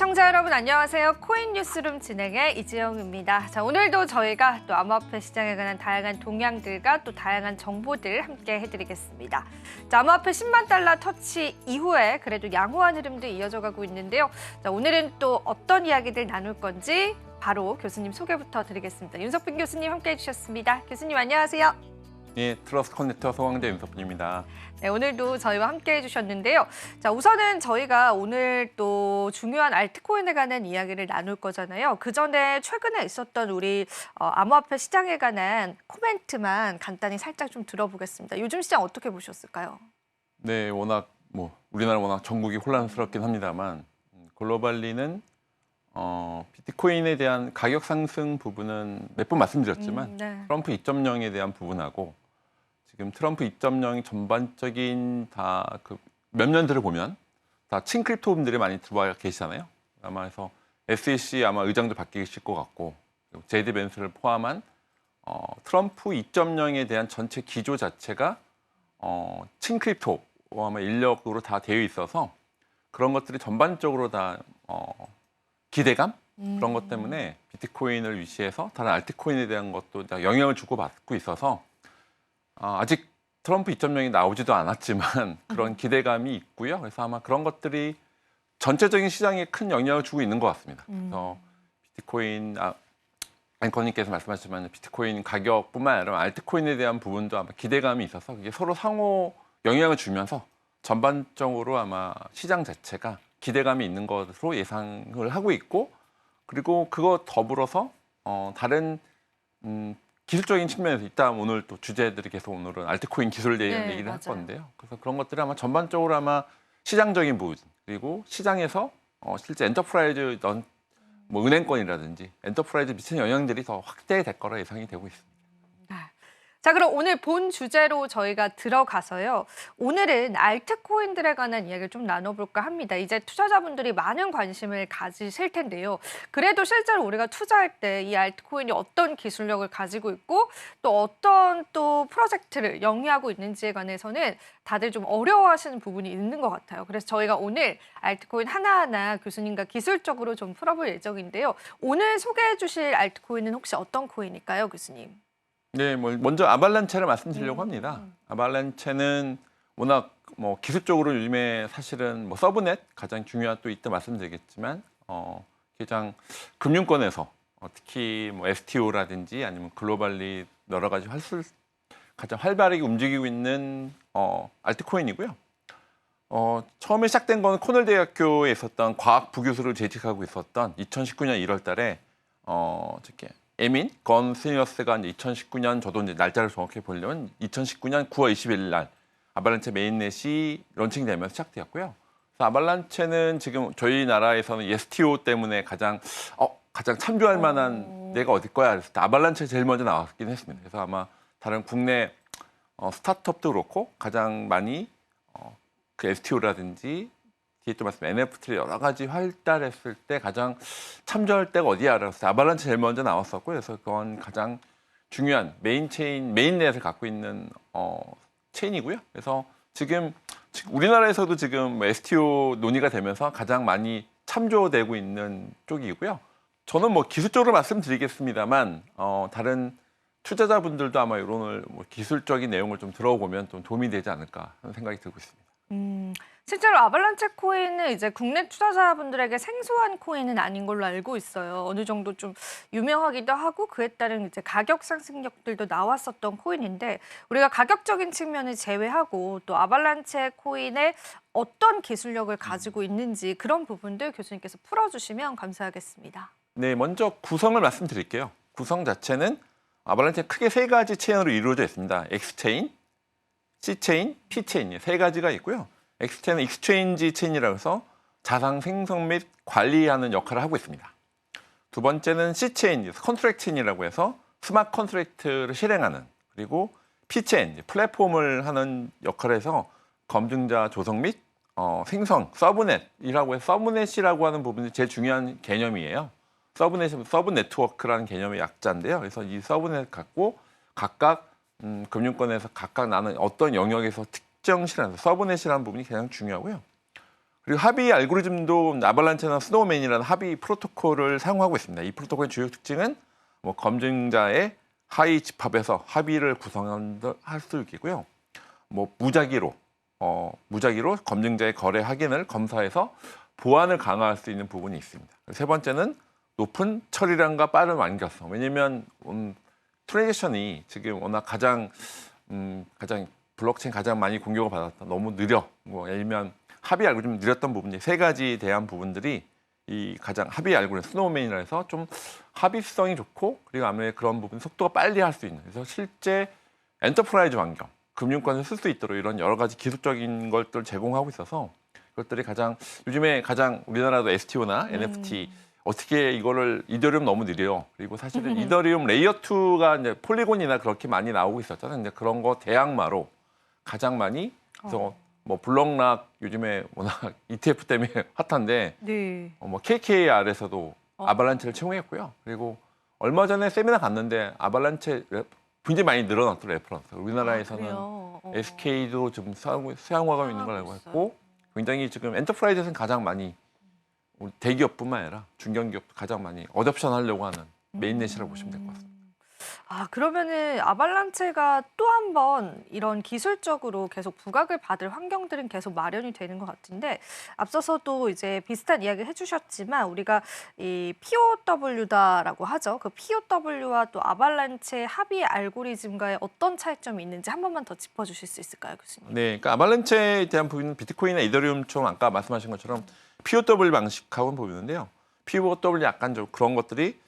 시청자 여러분 안녕하세요. 코인 뉴스룸 진행의 이지영입니다. 자, 오늘도 저희가 또 암호화폐 시장에 관한 다양한 동향들과 또 다양한 정보들 함께 해드리겠습니다. 자, 암호화폐 10만 달러 터치 이후에 그래도 양호한 흐름도 이어져 가고 있는데요. 자, 오늘은 또 어떤 이야기들 나눌 건지 바로 교수님 소개부터 드리겠습니다. 윤석빈 교수님 함께 해주셨습니다. 교수님 안녕하세요. 예, 트러스트 커넥터 소강대 윤석빈입니다. 네, 오늘도 저희와 함께 해주셨는데요. 자, 우선은 저희가 오늘 또 중요한 알트코인에 관한 이야기를 나눌 거잖아요. 그 전에 최근에 있었던 우리 암호화폐 시장에 관한 코멘트만 간단히 살짝 좀 들어보겠습니다. 요즘 시장 어떻게 보셨을까요? 네, 워낙 우리나라 워낙 전국이 혼란스럽긴 합니다만 글로벌리는 비트코인에 대한 가격 상승 부분은 몇 번 말씀드렸지만 네. 트럼프 2.0에 대한 부분하고 지금 트럼프 2.0이 전반적인 다 몇 년들을 보면 다 친크립토 분들이 많이 들어와 계시잖아요. 아마 그래서 SEC 아마 의장도 바뀌실 것 같고 제이드 벤스를 포함한 트럼프 2.0에 대한 전체 기조 자체가 친크립토 아마 인력으로 다 되어 있어서 그런 것들이 전반적으로 다 기대감 그런 것 때문에 비트코인을 위시해서 다른 알트코인에 대한 것도 다 영향을 주고받고 있어서 아직 트럼프 2.0이 나오지도 않았지만 그런 기대감이 있고요. 그래서 아마 그런 것들이 전체적인 시장에 큰 영향을 주고 있는 것 같습니다. 그래서 비트코인 앵커님께서 말씀하셨지만 비트코인 가격뿐만 아니라 알트코인에 대한 부분도 아마 기대감이 있어서 그게 서로 상호 영향을 주면서 전반적으로 아마 시장 자체가 기대감이 있는 것으로 예상을 하고 있고 그리고 그거 더불어서 다른 기술적인 측면에서 이따 오늘 또 주제들이 계속 오늘은 알트코인 기술에 대한 네, 얘기를 할 맞아요. 건데요. 그래서 그런 것들이 아마 전반적으로 아마 시장적인 부분 그리고 시장에서 실제 엔터프라이즈 은행권이라든지 엔터프라이즈 미치는 영향들이 더 확대될 거라 예상이 되고 있습니다. 자, 그럼 오늘 본 주제로 저희가 들어가서요. 오늘은 알트코인들에 관한 이야기를 좀 나눠볼까 합니다. 이제 투자자분들이 많은 관심을 가지실 텐데요. 그래도 실제로 우리가 투자할 때 이 알트코인이 어떤 기술력을 가지고 있고 또 어떤 또 프로젝트를 영위하고 있는지에 관해서는 다들 좀 어려워하시는 부분이 있는 것 같아요. 그래서 저희가 오늘 알트코인 하나하나 교수님과 기술적으로 좀 풀어볼 예정인데요. 오늘 소개해 주실 알트코인은 혹시 어떤 코인일까요, 교수님? 네, 먼저 아발란체를 말씀드리려고 합니다. 아발란체는 워낙 기술적으로 요즘에 사실은 서브넷 가장 중요한 또 이때 말씀드리겠지만 가장 금융권에서 특히 STO라든지 아니면 글로벌리 여러 가지 가장 활발하게 움직이고 있는 알트코인이고요. 처음에 시작된 건 코넬 대학교에 있었던 과학 부교수를 재직하고 있었던 2019년 1월달에 에민 건스니어스가 이제 2019년 저도 이제 날짜를 정확히 보려면 2019년 9월 21일 날 아발란체 메인넷이 런칭되면서 시작되었고요. 그래서 아발란체는 지금 저희 나라에서는 STO 때문에 가장 참조할 만한 데가 어딜 거야 그랬을 때 아발란체 제일 먼저 나왔긴 했습니다. 그래서 아마 다른 국내 스타트업도 그렇고 가장 많이 그 STO라든지 뒤에 또 말씀 NFT를 여러 가지 활달했을 때 가장 참조할 때가 어디야? 그래서 아발란체 제일 먼저 나왔었고 그래서 그건 가장 중요한 메인넷을 갖고 있는 체인이고요. 그래서 지금 우리나라에서도 지금 STO 논의가 되면서 가장 많이 참조되고 있는 쪽이고요. 저는 기술적으로 말씀드리겠습니다만 다른 투자자분들도 아마 이런 기술적인 내용을 좀 들어보면 좀 도움이 되지 않을까 하는 생각이 들고 있습니다. 실제로 아발란체 코인은 이제 국내 투자자분들에게 생소한 코인은 아닌 걸로 알고 있어요. 어느 정도 좀 유명하기도 하고 그에 따른 이제 가격 상승력들도 나왔었던 코인인데 우리가 가격적인 측면을 제외하고 또 아발란체 코인의 어떤 기술력을 가지고 있는지 그런 부분들 교수님께서 풀어주시면 감사하겠습니다. 네, 먼저 구성을 말씀드릴게요. 구성 자체는 아발란체 크게 세 가지 체인으로 이루어져 있습니다. X체인, C체인, P체인 세 가지가 있고요. X체인은 익스체인지 체인이라고 해서 자산 생성 및 관리하는 역할을 하고 있습니다. 두 번째는 C체인, 컨트랙트 체인이라고 해서 스마트 컨트랙트를 실행하는 그리고 P체인, 플랫폼을 하는 역할을 해서 검증자 조성 및 생성, 서브넷이라고 해서 서브넷이라고 하는 부분이 제일 중요한 개념이에요. 서브넷은 서브 네트워크라는 개념의 약자인데요. 그래서 이 서브넷 갖고 각각 금융권에서 각각 나는 어떤 영역에서 특정 실행, 서브넷이라는 부분이 가장 중요하고요. 그리고 합의 알고리즘도 아발란체나 스노우맨이라는 합의 프로토콜을 사용하고 있습니다. 이 프로토콜의 주요 특징은 뭐 검증자의 하위 집합에서 합의를 구성할 수 있고요. 뭐 무작위로 검증자의 거래 확인을 검사해서 보안을 강화할 수 있는 부분이 있습니다. 세 번째는 높은 처리량과 빠른 완결성. 왜냐하면 트랜잭션이 지금 워낙 가장 블록체인 가장 많이 공격을 받았다. 너무 느려. 뭐 예를 들면 합의 알고리즘 느렸던 부분이 세 가지에 대한 부분들이 이 가장 합의 알고리즘 스노우맨이라 해서 좀 합의성이 좋고 그리고 아무래도 그런 부분 속도가 빨리 할 수 있는. 그래서 실제 엔터프라이즈 환경, 금융권을 쓸 수 있도록 이런 여러 가지 기술적인 것들을 제공하고 있어서 그것들이 요즘에 가장 우리나라도 STO나 NFT 어떻게 이거를 이더리움 너무 느려. 그리고 사실은 이더리움 레이어 2가 이제 폴리곤이나 그렇게 많이 나오고 있었잖아요. 근데 그런 거 대항마로 가장 많이 그래서 뭐 블록락 요즘에 워낙 ETF 때문에 핫한데 네. 뭐 KKR에서도 아발란체를 채용했고요. 그리고 얼마 전에 세미나 갔는데 아발란체 굉장히 많이 늘어났더라고요. 레퍼런스. 우리나라에서는 그래요? SK도 좀 사용하고 있는 걸 알고 있고 굉장히 지금 엔터프라이즈에서는 가장 많이 우리 대기업뿐만 아니라 중견기업도 가장 많이 어댑션 하려고 하는 메인넷이라고 보시면 될 것 같습니다. 그러면은 아발란체가 또 한 번 이런 기술적으로 계속 부각을 받을 환경들은 계속 마련이 되는 것 같은데 앞서서도 이제 비슷한 이야기 해주셨지만 우리가 이 POW다라고 하죠. 그 POW와 또 아발란체 합의 알고리즘과의 어떤 차이점이 있는지 한 번만 더 짚어주실 수 있을까요, 교수님? 네, 그러니까 아발란체에 대한 부분은 비트코인이나 이더리움처럼 아까 말씀하신 것처럼 POW 방식하고는 보이는데요. POW 약간 좀 그런 것들이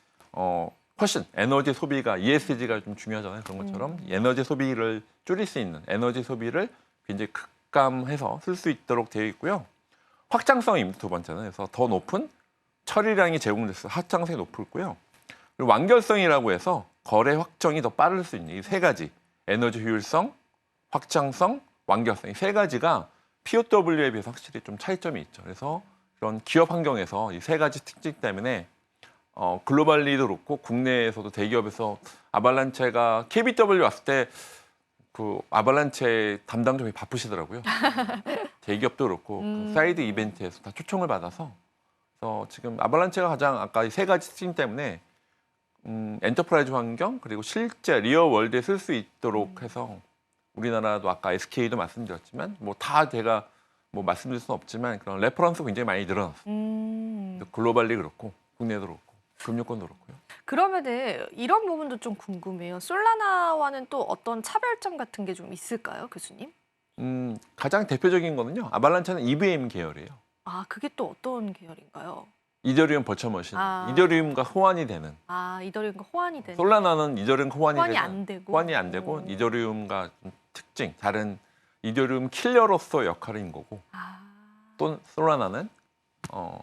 훨씬 에너지 소비가 ESG가 좀 중요하잖아요. 그런 것처럼 에너지 소비를 줄일 수 있는 에너지 소비를 굉장히 극감해서 쓸 수 있도록 되어 있고요. 확장성입니다. 두 번째는 그래서 더 높은 처리량이 제공됐어요. 확장성이 높고요. 그리고 완결성이라고 해서 거래 확정이 더 빠를 수 있는 이 세 가지 에너지 효율성, 확장성, 완결성 이 세 가지가 POW에 비해서 확실히 좀 차이점이 있죠. 그래서 그런 기업 환경에서 이 세 가지 특징 때문에 글로벌리도 그렇고 국내에서도 대기업에서 아발란체가 KBW 왔을 때 그 아발란체 담당자이 바쁘시더라고요. 대기업도 그렇고 그 사이드 이벤트에서 다 초청을 받아서 그래서 지금 아발란체가 가장 아까 이 세 가지 특징 때문에 엔터프라이즈 환경 그리고 실제 리얼 월드에 쓸 수 있도록 해서 우리나라도 아까 SK도 말씀드렸지만 뭐 다 제가 뭐 말씀드릴 수는 없지만 그런 레퍼런스 굉장히 많이 늘어났어요. 글로벌리 그렇고 국내도 그렇고 금융권도 그렇고요. 그러면은 이런 부분도 좀 궁금해요. 솔라나와는 또 어떤 차별점 같은 게 좀 있을까요, 교수님? 가장 대표적인 거는요. 아발란체는 EVM 계열이에요. 그게 또 어떤 계열인가요? 이더리움 버처머신, 이더리움과 호환이 되는. 이더리움과 호환이 되는. 솔라나는 이더리움과 호환이 호환이 되는. 안 되고. 호환이 안 되고 이더리움과 특징, 다른 이더리움 킬러로서 역할인 거고. 또 솔라나는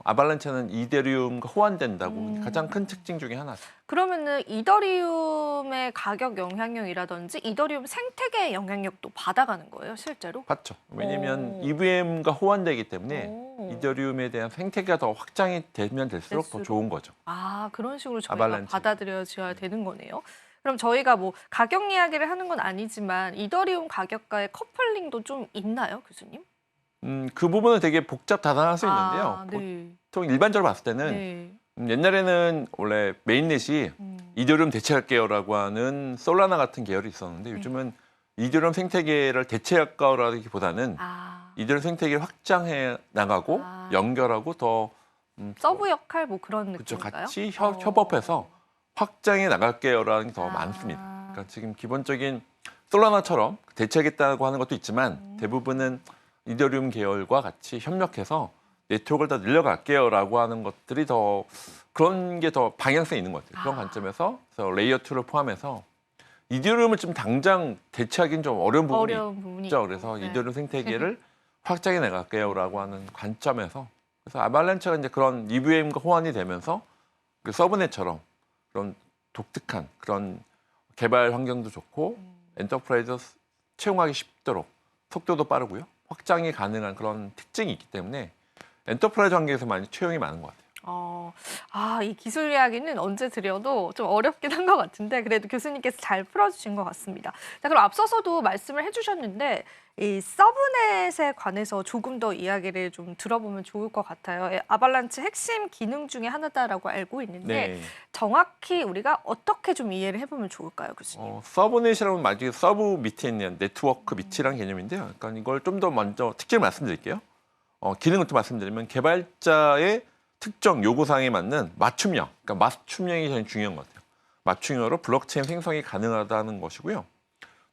아발란체는 이더리움과 호환된다고 가장 큰 특징 중에 하나죠. 그러면은 이더리움의 가격 영향력이라든지 이더리움 생태계의 영향력도 받아가는 거예요, 실제로? 맞죠. 왜냐하면 EVM과 호환되기 때문에 이더리움에 대한 생태계가 더 확장이 되면 될수록 더 좋은 거죠. 그런 식으로 저희가 아발란체. 받아들여져야 되는 거네요. 그럼 저희가 뭐 가격 이야기를 하는 건 아니지만 이더리움 가격과의 커플링도 좀 있나요, 교수님? 그 부분은 되게 복잡다단할 수 있는데요. 네. 보통 일반적으로 봤을 때는 네. 옛날에는 원래 메인넷이 이더리움 대체할게요라고 하는 솔라나 같은 계열이 있었는데 요즘은 이더리움 생태계를 대체할까라기보다는 이더리움 생태계를 확장해 나가고 연결하고 더 서브 역할 뭐 그런 그렇죠. 느낌인가요? 같이 협업해서 확장해 나갈게요라는 게 더 많습니다. 그러니까 지금 기본적인 솔라나처럼 대체하겠다고 하는 것도 있지만 대부분은 이더리움 계열과 같이 협력해서 네트워크를 더 늘려갈게요라고 하는 것들이 더 그런 게 더 방향성이 있는 것 같아요. 그런 관점에서 그래서 레이어 2를 포함해서 이더리움을 좀 당장 대체하기는 좀 어려운 부분이 있죠. 그래서 이더리움 생태계를 확장해 나갈게요라고 하는 관점에서 그래서 아발란체가 이제 그런 EVM과 호환이 되면서 그 서브넷처럼 그런 독특한 그런 개발 환경도 좋고 엔터프라이즈 채용하기 쉽도록 속도도 빠르고요. 확장이 가능한 그런 특징이 있기 때문에 엔터프라이즈 환경에서 많이 채용이 많은 것 같아요. 이 기술 이야기는 언제 드려도 좀 어렵긴 한 것 같은데 그래도 교수님께서 잘 풀어주신 것 같습니다. 자, 그럼 앞서서도 말씀을 해주셨는데 이 서브넷에 관해서 조금 더 이야기를 좀 들어보면 좋을 것 같아요. 아발란체 핵심 기능 중에 하나다라고 알고 있는데 네. 정확히 우리가 어떻게 좀 이해를 해보면 좋을까요, 교수님? 서브넷이라면 말 그대로 서브 밑에 있는 네트워크 밑이란 개념인데요. 그러니까 이걸 좀 더 먼저 특징을 말씀드릴게요. 기능을 또 말씀드리면 개발자의 특정 요구사항에 맞는 맞춤형, 그러니까 맞춤형이 제일 중요한 것 같아요. 맞춤형으로 블록체인 생성이 가능하다는 것이고요.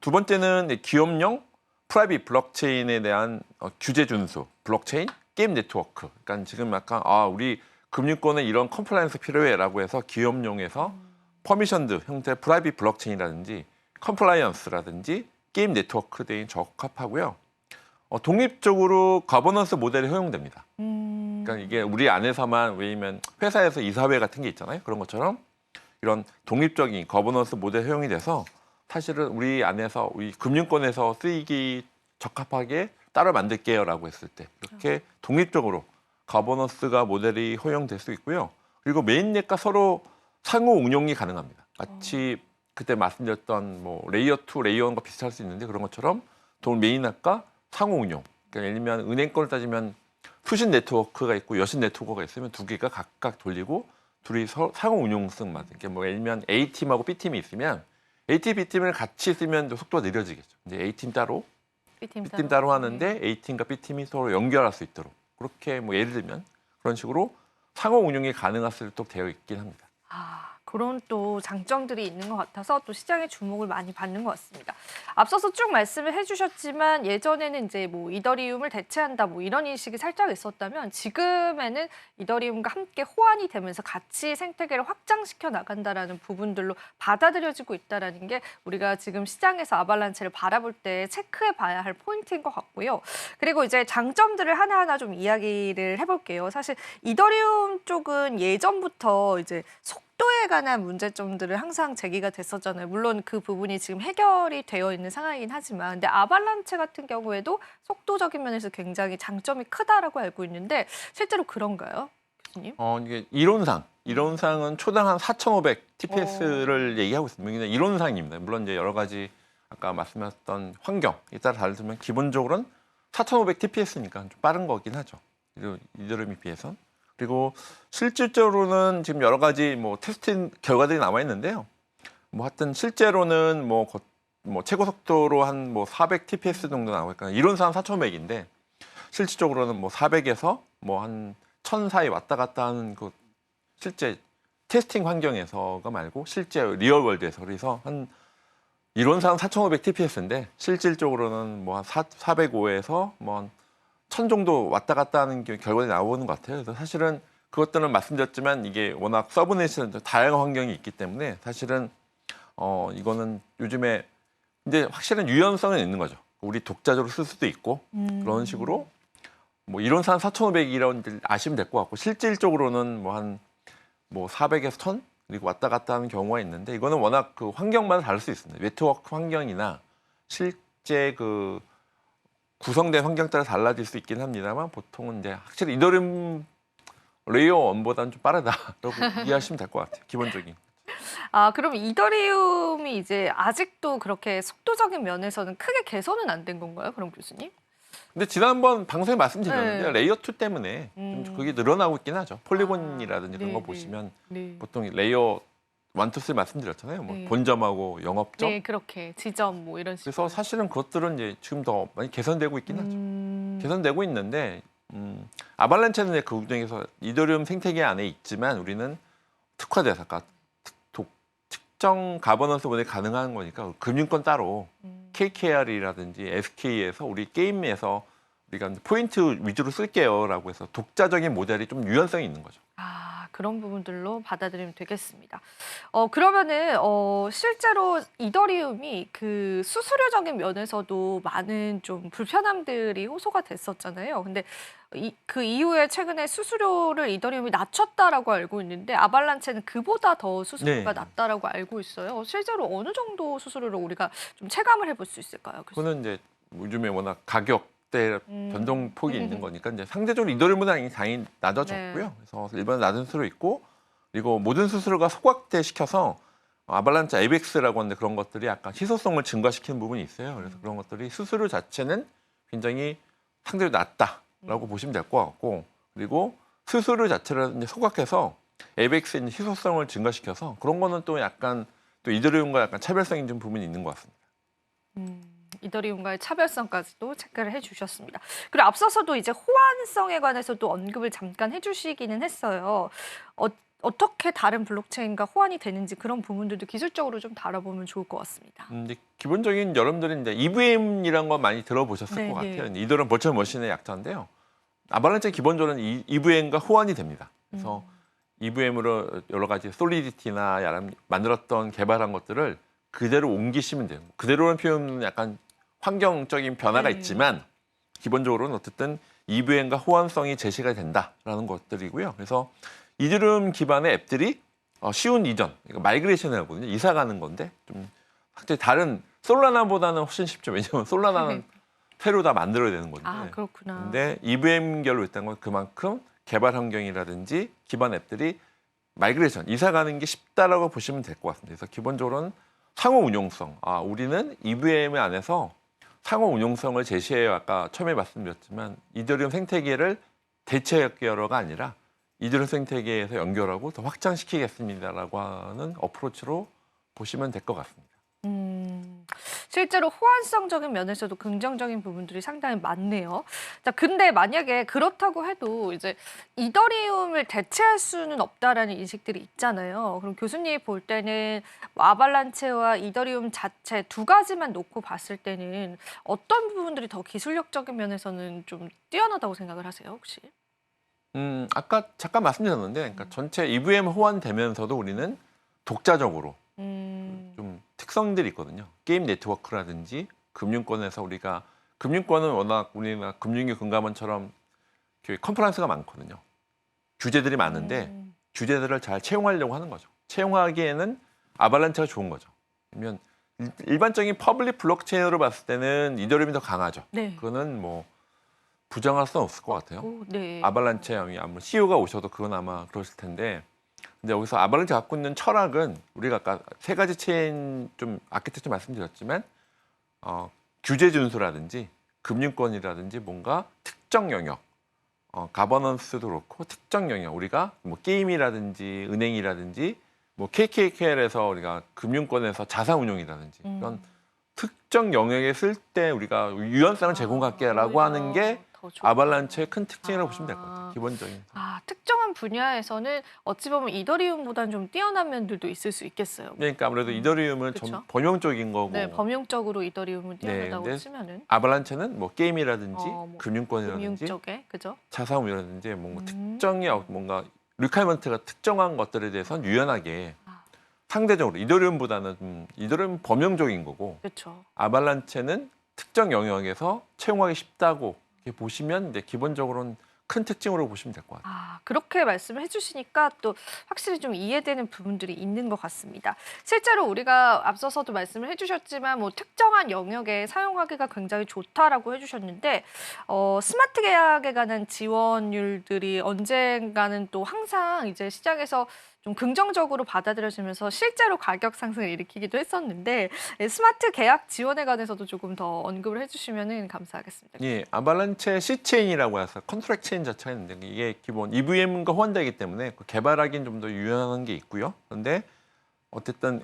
두 번째는 기업용 프라이빗 블록체인에 대한 규제 준수, 블록체인 게임 네트워크. 그러니까 지금 약간 우리 금융권에 이런 컴플라이언스 필요해라고 해서 기업용에서 퍼미션드 형태의 프라이빗 블록체인이라든지 컴플라이언스라든지 게임 네트워크 등이 적합하고요. 독립적으로 거버넌스 모델이 허용됩니다. 그러니까 이게 우리 안에서만 왜냐면 회사에서 이사회 같은 게 있잖아요. 그런 것처럼 이런 독립적인 거버넌스 모델 허용이 돼서 사실은 우리 안에서 우리 금융권에서 쓰이기 적합하게 따로 만들게요라고 했을 때 이렇게 독립적으로 거버넌스가 모델이 허용될 수 있고요. 그리고 메인넷과 서로 상호 응용이 가능합니다. 마치 그때 말씀드렸던 뭐 레이어 2, 레이어 1과 비슷할 수 있는데 그런 것처럼 메인넷과 상호 응용. 그러니까 예를 들면 은행권을 따지면 수신 네트워크가 있고 여신 네트워크가 있으면 두 개가 각각 돌리고 둘이 상호 응용성 맞은. 그러니까 뭐 예를 들면 A팀하고 B팀이 있으면 A팀, B팀을 같이 쓰면 속도가 느려지겠죠. 이제 A팀 따로, B팀 따로 하는데 A팀과 B팀이 서로 연결할 수 있도록 그렇게 뭐 예를 들면 그런 식으로 상호 응용이 가능할 수 있도록 되어 있긴 합니다. 그런 또 장점들이 있는 것 같아서 또 시장의 주목을 많이 받는 것 같습니다. 앞서서 쭉 말씀을 해주셨지만 예전에는 이제 뭐 이더리움을 대체한다 뭐 이런 인식이 살짝 있었다면 지금에는 이더리움과 함께 호환이 되면서 같이 생태계를 확장시켜 나간다라는 부분들로 받아들여지고 있다라는 게 우리가 지금 시장에서 아발란체를 바라볼 때 체크해 봐야 할 포인트인 것 같고요. 그리고 이제 장점들을 하나하나 좀 이야기를 해볼게요. 사실 이더리움 쪽은 예전부터 이제 속도에 관한 문제점들을 항상 제기가 됐었잖아요. 물론 그 부분이 지금 해결이 되어 있는 상황이긴 하지만 근데 아발란체 같은 경우에도 속도적인 면에서 굉장히 장점이 크다라고 알고 있는데 실제로 그런가요, 교수님? 이게 이론상은 초당 한 4,500 TPS를 얘기하고 있습니다. 이게 이론상입니다. 물론 이제 여러 가지 아까 말씀하셨던 환경에 따라 다르지만 기본적으로는 4,500 TPS니까 좀 빠른 거긴 하죠. 이더리움에 비해선. 그리고 실질적으로는 지금 여러 가지 뭐 테스팅 결과들이 남아 있는데요. 뭐 하여튼 실제로는 뭐 최고 속도로 한 뭐 400 TPS 정도 나오니까 이론상 4,500인데 실질적으로는 뭐 400에서 뭐 한 1,000 사이 왔다 갔다 하는 그 실제 테스팅 환경에서가 말고 실제 리얼 월드에서 그래서 한 이론상 4,500 TPS인데 실질적으로는 뭐 한 405에서 뭐 한 1,000 정도 왔다 갔다 하는 결과가 나오는 것 같아요. 그래서 사실은 그것들은 말씀드렸지만 이게 워낙 서브넷이 다양한 환경이 있기 때문에 사실은 이거는 요즘에 이제 확실한 유연성은 있는 거죠. 우리 독자적으로 쓸 수도 있고 그런 식으로 뭐 이론상 4,500이라고 아시면 될 것 같고 실질적으로는 뭐 한 뭐 400에서 1,000 그리고 왔다 갔다 하는 경우가 있는데 이거는 워낙 그 환경마다 다를 수 있습니다. 네트워크 환경이나 실제 그 구성된 환경 따라 달라질 수 있긴 합니다만 보통은 이제 확실히 이더리움 레이어 1보다는 좀 빠르다라고 이해하시면 될 것 같아요. 기본적인. 그럼 이더리움이 이제 아직도 그렇게 속도적인 면에서는 크게 개선은 안 된 건가요, 그럼 교수님? 근데 지난번 방송에 말씀드렸는데 네. 레이어 2 때문에 좀 그게 늘어나고 있긴 하죠. 폴리곤이라든지 그런 거 네, 보시면 네. 보통 레이어 1, 2, 3 말씀드렸잖아요. 뭐 네. 본점하고 영업점. 네, 그렇게 지점 뭐 이런 식으로. 그래서 사실은 그것들은 이제 지금 더 많이 개선되고 있긴 하죠. 개선되고 있는데 아발란체는 이제 그 중에서 이더리움 생태계 안에 있지만 우리는 특화돼서 아까 특정 가버넌스 모델이 가능한 거니까 금융권 따로 KKR이라든지 SK에서 우리 게임에서 우리가 포인트 위주로 쓸게요라고 해서 독자적인 모델이 좀 유연성이 있는 거죠. 그런 부분들로 받아들이면 되겠습니다. 그러면은 실제로 이더리움이 그 수수료적인 면에서도 많은 좀 불편함들이 호소가 됐었잖아요. 근데 그 이후에 최근에 수수료를 이더리움이 낮췄다라고 알고 있는데 아발란체는 그보다 더 수수료가 네. 낮다라고 알고 있어요. 실제로 어느 정도 수수료를 우리가 좀 체감을 해볼 수 있을까요, 교수님? 그거는 이제 요즘에 워낙 가격 대 변동폭이 있는 거니까 이제 상대적으로 이더리움보다 당연히 낮아졌고요. 네. 그래서 일반 낮은 수수료 있고 그리고 모든 수수료가 소각대 시켜서 아발란체 ABX라고 하는데 그런 것들이 약간 희소성을 증가시키는 부분이 있어요. 그래서 그런 것들이 수수료 자체는 굉장히 상대적으로 낮다라고 보시면 될 것 같고 그리고 수수료 자체를 이제 소각해서 ABX의 희소성을 증가시켜서 그런 거는 또 약간 또 이더리움과 약간 차별성 있는 부분이 있는 것 같습니다. 이더리움과의 차별성까지도 체크를 해주셨습니다. 그리고 앞서서도 이제 호환성에 관해서도 언급을 잠깐 해주시기는 했어요. 어떻게 다른 블록체인과 호환이 되는지 그런 부분들도 기술적으로 좀 다뤄보면 좋을 것 같습니다. 이제 기본적인 여러분들이 이제 EVM이라는 거 많이 들어보셨을 네, 것 네. 같아요. 이더리움 버추얼 머신의 약자인데요. 아발란체 기본적으로는 EVM과 호환이 됩니다. 그래서 EVM으로 여러 가지 솔리디티나 만들었던 개발한 것들을 그대로 옮기시면 돼요. 그대로라는 표현은 약간 환경적인 변화가 네. 있지만 기본적으로는 어쨌든 EVM과 호환성이 제시가 된다라는 것들이고요. 그래서 이더리움 기반의 앱들이 쉬운 이전, 그러니까 마이그레이션을 하거든요. 이사 가는 건데 좀 확실히 다른 솔라나보다는 훨씬 쉽죠. 왜냐하면 솔라나는 새로 다 만들어야 되는 건데. 아, 그렇구나. 근데 EVM결로 있다는 건 그만큼 개발 환경이라든지 기반 앱들이 마이그레이션, 이사 가는 게 쉽다라고 보시면 될 것 같습니다. 그래서 기본적으로는 상호 운용성. 우리는 EVM 안에서 상호 운용성을 제시해요. 아까 처음에 말씀드렸지만 이더리움 생태계를 대체역계열화가 아니라 이더리움 생태계에서 연결하고 더 확장시키겠습니다라고 하는 어프로치로 보시면 될 것 같습니다. 실제로 호환성적인 면에서도 긍정적인 부분들이 상당히 많네요. 자, 근데 만약에 그렇다고 해도 이제 이더리움을 대체할 수는 없다라는 인식들이 있잖아요. 그럼 교수님이 볼 때는 뭐 아발란체와 이더리움 자체 두 가지만 놓고 봤을 때는 어떤 부분들이 더 기술력적인 면에서는 좀 뛰어나다고 생각을 하세요, 혹시? 아까 잠깐 말씀드렸는데, 그러니까 전체 EVM 호환되면서도 우리는 독자적으로 좀 특성들이 있거든요. 게임 네트워크라든지 금융권에서 금융권은 워낙 우리가 금융위 금감원처럼 컨퍼런스가 많거든요. 규제들이 많은데 규제들을 잘 채용하려고 하는 거죠. 채용하기에는 아발란체가 좋은 거죠. 그러면 일반적인 퍼블릭 블록체인으로 봤을 때는 이더리움이 더 강하죠. 네. 그거는 뭐 부정할 수는 없을 것 같아요. 네. 아발란체 아마 CEO가 오셔도 그건 아마 그러실 텐데 근데 여기서 아발란체 갖고 있는 철학은 우리가 아까 세 가지 체인 좀 아키텍처 말씀드렸지만 규제 준수라든지 금융권이라든지 뭔가 특정 영역 가버넌스도 그렇고 특정 영역 우리가 뭐 게임이라든지 은행이라든지 뭐 KKKL에서 우리가 금융권에서 자산 운용이라든지 그런 특정 영역에 쓸 때 우리가 유연성을 제공할게라고 하는 게 아발란체의 큰 특징이라고 보시면 될 것 같아요. 기본적인. 특정한 분야에서는 어찌 보면 이더리움보다는 좀 뛰어난 면들도 있을 수 있겠어요. 그러니까 아무래도 이더리움은 그쵸? 좀 범용적인 거고 네, 범용적으로 이더리움은 네, 뛰어나다고 근데 치면은 아발란체는 뭐 게임이라든지 뭐 금융권이라든지 금융 쪽에 그죠? 자산 운용이라든지 뭔가 특정의 뭔가 리퀘어먼트가 특정한 것들에 대해서는 유연하게 상대적으로 이더리움보다는 이더리움 범용적인 거고 그렇죠. 아발란체는 특정 영역에서 채용하기 쉽다고 이렇게 보시면 이제 기본적으로는 큰 특징으로 보시면 될 것 같아요. 그렇게 말씀을 해주시니까 또 확실히 좀 이해되는 부분들이 있는 것 같습니다. 실제로 우리가 앞서서도 말씀을 해주셨지만 뭐 특정한 영역에 사용하기가 굉장히 좋다라고 해주셨는데 스마트 계약에 관한 지원율들이 언젠가는 또 항상 이제 시장에서 좀 긍정적으로 받아들여지면서 실제로 가격 상승을 일으키기도 했었는데 스마트 계약 지원에 관해서도 조금 더 언급을 해주시면 감사하겠습니다. 예, 아발란체 C체인이라고 해서 컨트랙 체인 자체가 있는데 이게 기본 EVM과 호환되기 때문에 개발하기는 좀 더 유연한 게 있고요. 그런데 어쨌든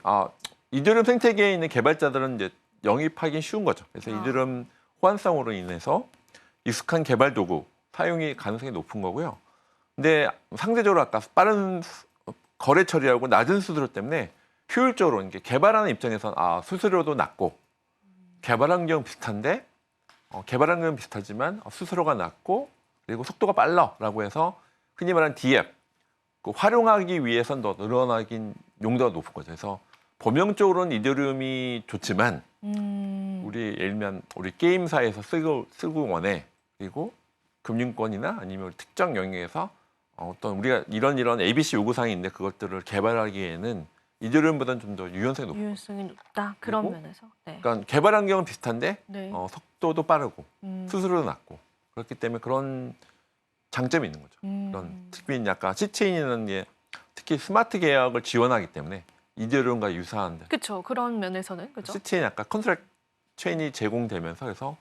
이더리움 생태계에 있는 개발자들은 이제 영입하기 쉬운 거죠. 그래서 이더리움 호환성으로 인해서 익숙한 개발 도구 사용이 가능성이 높은 거고요. 근데 상대적으로 아까 빠른 거래 처리하고 낮은 수수료 때문에 효율적으로 이게 개발하는 입장에서는 수수료도 낮고 개발 환경 비슷한데 개발 환경은 비슷하지만 수수료가 낮고 그리고 속도가 빨라라고 해서 흔히 말하는 D앱 활용하기 위해서는 더 늘어나긴 용도가 높은 거죠. 그래서 범용적으로는 이더리움이 좋지만 우리 예를 들면 우리 게임사에서 쓰고 원해 그리고 금융권이나 아니면 우리 특정 영역에서 어떤 우리가 이런 ABC 요구사항이 있는데 그것들을 개발하기에는 이더리움보다는 좀 더 유연성이 높고, 유연성이 높다. 그런 그리고 면에서. 네. 그러니까 개발 환경은 비슷한데 네. 속도도 빠르고 음. 수수료도 낮고 그렇기 때문에 그런 장점이 있는 거죠. 그런 특히 약간 시체인이라는 게 특히 스마트 계약을 지원하기 때문에 이더리움과 유사한데 그렇죠. 그런 면에서는 그죠. 시체인 약간 컨트랙 체인이 제공되면서 그래서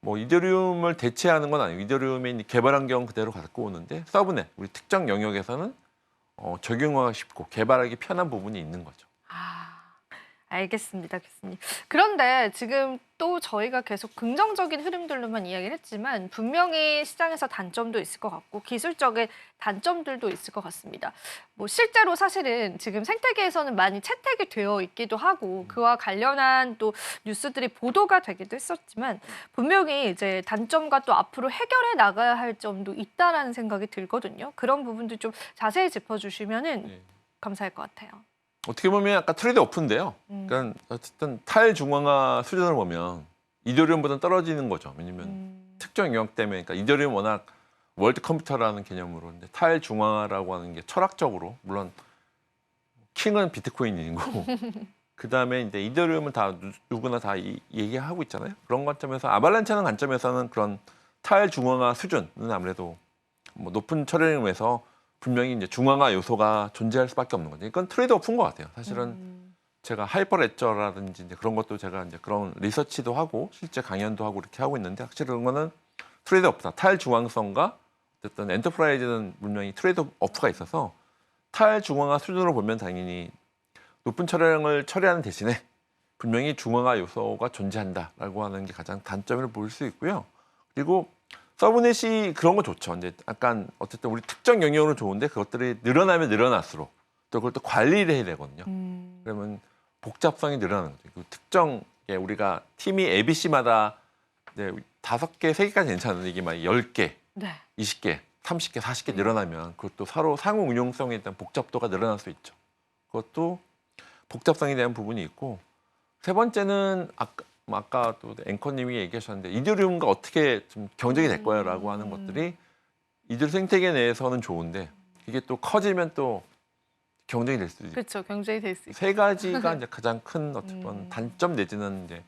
뭐 이더리움을 대체하는 건 아니고 이더리움의 개발 환경 그대로 갖고 오는데 서브넷 우리 특정 영역에서는 적용하기 쉽고 개발하기 편한 부분이 있는 거죠. 아, 알겠습니다, 교수님. 그런데 지금 또 저희가 계속 긍정적인 흐름들로만 이야기를 했지만 분명히 시장에서 단점도 있을 것 같고 기술적인 단점들도 있을 것 같습니다. 뭐 실제로 사실은 지금 생태계에서는 많이 채택이 되어 있기도 하고 그와 관련한 또 뉴스들이 보도가 되기도 했었지만 분명히 이제 단점과 또 앞으로 해결해 나가야 할 점도 있다라는 생각이 들거든요. 그런 부분도 좀 자세히 짚어주시면은 네. 감사할 것 같아요. 어떻게 보면 약간 트레이드 오프인데요. 그러니까 어쨌든 탈중앙화 수준을 보면 이더리움보다는 떨어지는 거죠. 왜냐면 특정 영역 때문에 그러니까 이더리움 워낙 월드 컴퓨터라는 개념으로 근데 탈중앙화라고 하는 게 철학적으로 물론 킹은 비트코인이고 그다음에 이제 이더리움은 다 누구나 다 얘기하고 있잖아요. 그런 관점에서 아발란체는 관점에서는 그런 탈중앙화 수준은 아무래도 뭐 높은 처리를 위해서 분명히 이제 중앙화 요소가 존재할 수밖에 없는 거죠. 이건 트레이드 오프인 것 같아요. 사실은 제가 하이퍼 레저라든지 이제 그런 것도 제가 이제 그런 리서치도 하고 실제 강연도 하고 이렇게 하고 있는데 확실히 그런 거는 트레이드 오프다. 탈중앙성과 어쨌든 엔터프라이즈는 분명히 트레이드 오프가 있어서 탈중앙화 수준으로 보면 당연히 높은 차량을 처리하는 대신에 분명히 중앙화 요소가 존재한다라고 하는 게 가장 단점을 볼 수 있고요. 그리고 서브넷이 그런 거 좋죠. 이제 약간 어쨌든 우리 특정 영역으로 좋은데 그것들이 늘어나면 늘어날수록 또 그걸 또 관리를 해야 되거든요. 그러면 복잡성이 늘어나는 거죠. 그 특정 우리가 팀이 ABC마다 5개, 3개까지 괜찮은데 이게 막 10개, 네. 20개, 30개, 40개 늘어나면 그것도 서로 상호 응용성에 대한 복잡도가 늘어날 수 있죠. 그것도 복잡성에 대한 부분이 있고 세 번째는 아까 또 앵커님이 얘기하셨는데 이더리움과 어떻게 좀 경쟁이 될 거야라고 하는 것들이 이더리움 생태계 내에서는 좋은데 이게 또 커지면 또 경쟁이 될 수도 있고 그렇죠. 경쟁이 될 수 있고. 세 가지가 이제 가장 큰 어떤 단점 내지는 이제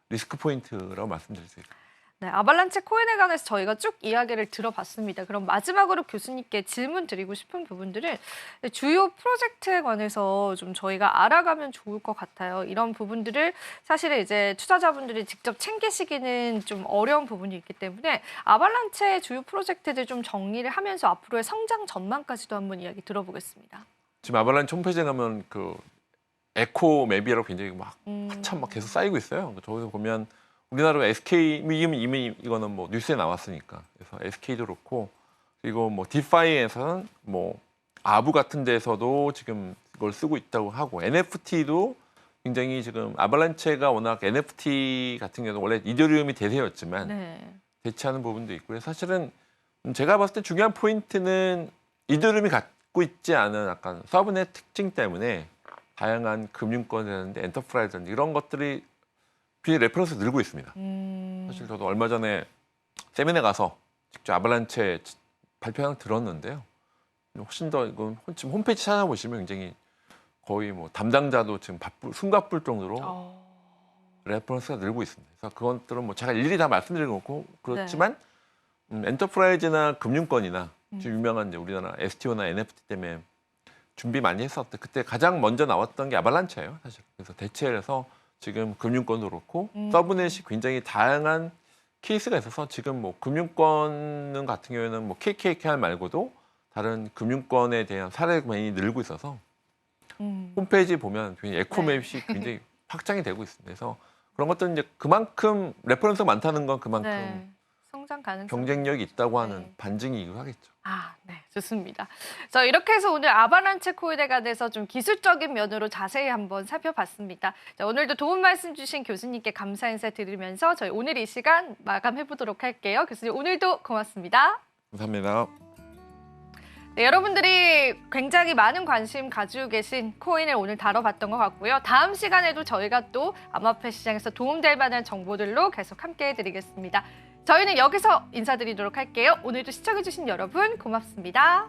리스크 포인트라고 말씀드릴 수 있습니다. 네, 아발란체 코인에 관해서 저희가 쭉 이야기를 들어봤습니다. 그럼 마지막으로 교수님께 질문 드리고 싶은 부분들을 주요 프로젝트에 관해서 좀 저희가 알아가면 좋을 것 같아요. 이런 부분들을 사실은 이제 투자자분들이 직접 챙기시기는 좀 어려운 부분이 있기 때문에 아발란체 주요 프로젝트들 좀 정리를 하면서 앞으로의 성장 전망까지도 한번 이야기 들어보겠습니다. 지금 아발란체 홈페이지에 가면 그 에코 맵이라고 굉장히 막 한참 막 계속 쌓이고 있어요. 저기서 보면 우리나라 SK 이미 이거는 뭐 뉴스에 나왔으니까 그래서 SK도 그렇고 그리고 뭐 디파이에서는 뭐 아부 같은 데서도 지금 이걸 쓰고 있다고 하고 NFT도 굉장히 지금 아발란체가 워낙 NFT 같은 경우는 원래 이더리움이 대세였지만 네. 대체하는 부분도 있고 그래서 사실은 제가 봤을 때 중요한 포인트는 이더리움이 갖고 있지 않은 약간 서브넷 특징 때문에 다양한 금융권이라든지 엔터프라이즈라든지 이런 것들이 레퍼런스 늘고 있습니다. 사실 저도 얼마 전에 세미나에 가서 직접 아발란체 발표를 들었는데요. 훨씬 더 이건 지금 홈페이지 찾아보시면 굉장히 거의 뭐 담당자도 지금 숨가쁠 정도로 레퍼런스가 늘고 있습니다. 그래서 그것들은 뭐 제가 일일이 다 말씀드리고 없고 그렇지만 엔터프라이즈나 금융권이나 지금 유명한 이제 우리나라 STO나 NFT 때문에 준비 많이 했었대. 그때 가장 먼저 나왔던 게 아발란체예요, 사실. 그래서 대체를 해서 지금 금융권도 그렇고 서브넷이 굉장히 다양한 케이스가 있어서 지금 뭐 금융권 같은 경우에는 뭐 KKR 말고도 다른 금융권에 대한 사례가 많이 늘고 있어서 홈페이지 보면 굉장히 에코맵이 굉장히 확장이 되고 있습니다. 그래서 그런 것들은 이제 그만큼 레퍼런스가 많다는 건 그만큼 성장 가능성 경쟁력이 있다고 하는 반증이기도 하겠죠. 네, 좋습니다. 자, 이렇게 해서 오늘 아발란체 코인에 관해서 좀 기술적인 면으로 자세히 한번 살펴봤습니다. 자, 오늘도 도움 말씀 주신 교수님께 감사 인사 드리면서 저희 오늘 이 시간 마감해 보도록 할게요. 교수님 오늘도 고맙습니다. 감사합니다. 네, 여러분들이 굉장히 많은 관심 가지고 계신 코인을 오늘 다뤄봤던 것 같고요. 다음 시간에도 저희가 또 암호화폐 시장에서 도움될 만한 정보들로 계속 함께 해드리겠습니다. 저희는 여기서 인사드리도록 할게요. 오늘도 시청해주신 여러분 고맙습니다.